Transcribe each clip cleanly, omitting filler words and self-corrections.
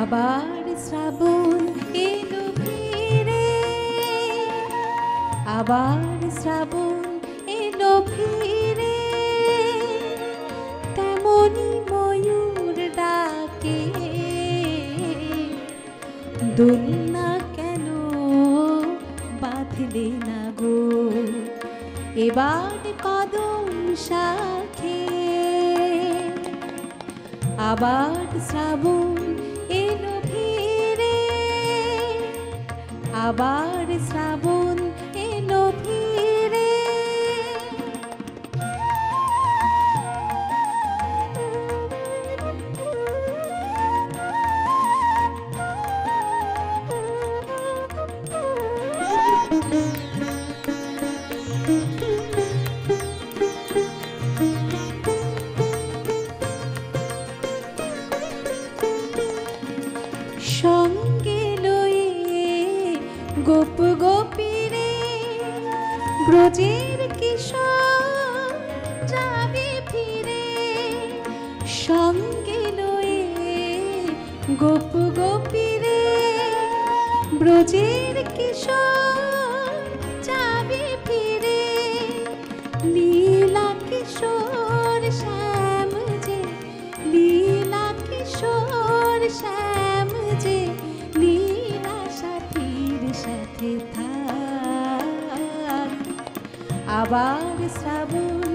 আবার শ্রাবণ এলো ফিরে, আবার শ্রাবণ এলো ফিরে, তেমনি ময়ূর ডাকে দোলনা কেন বাঁধলে না গো এবার কদম শাখে। আবার শ্রাবণ এলো ফিরে, আবার শ্রাবণ এলো ফিরে। সঙ্গে লয়ে গোপ গোপীরে ব্রজের কিশোর যাবে ফিরে। সঙ্গে লয়ে গোপ গোপীরে ব্রজের কিশোর যাবে ফিরে। লীলা কিশোর শ্যাম যে, লীলা কিশোর শ্যাম যে, লীলা সাথীর সাথে থাক। আবার শ্রাবণ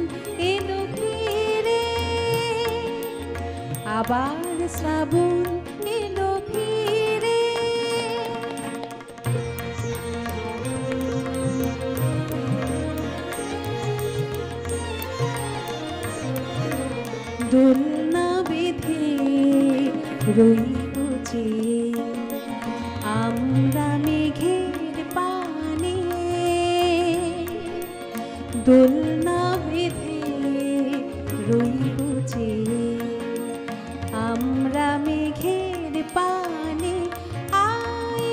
এলো ফিরে, আবার শ্রাবণ এলো ফিরে। দোলনা বেঁধে রইব যে আমরা মেঘের পানে। দোলনা বেঁধে রইব যে আমরা মেঘের পানে। আয়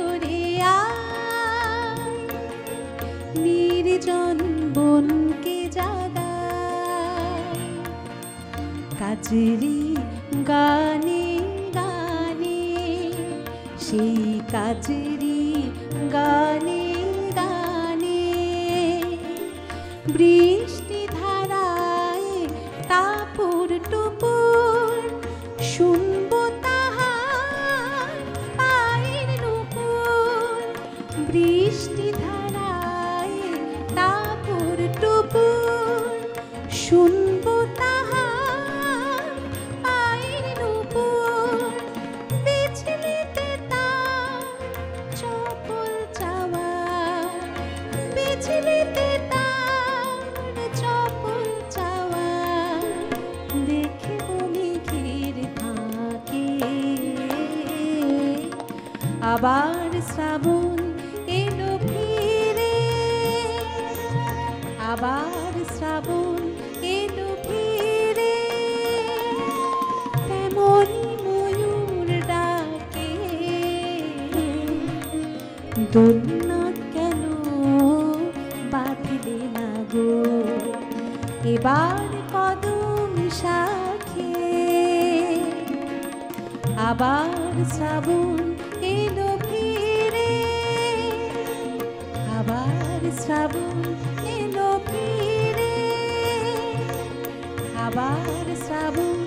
ওরে আয়, নির্জন বনকে জাগায় কাজরি গানে গানে। সেই কাজরি গানে গানে বৃষ্টি ধারায় টাপুর টুপুর শুনবো তাহার পায়ের নুপুর। বৃষ্টি ধারায় টাপুর টুপুর শুনবো তাহার পায়ের নুপুর। বিছলিতে তার চপল চাওয়া, বিছলিতে তার চপল চাওয়া। দেখব মেঘের ফাঁকে আবার শ্রাবণ এলো ফিরে, আবার শ্রাবণ এলো ফিরে। তেমনি ময়ূর ডাকে দোলনা কেন বাঁধলে না গো এবার কদম শাখে। আবার শ্রাবণ এলো ফিরে, আবার শ্রাবণ এলো ফিরে, আবার শ্রাবণ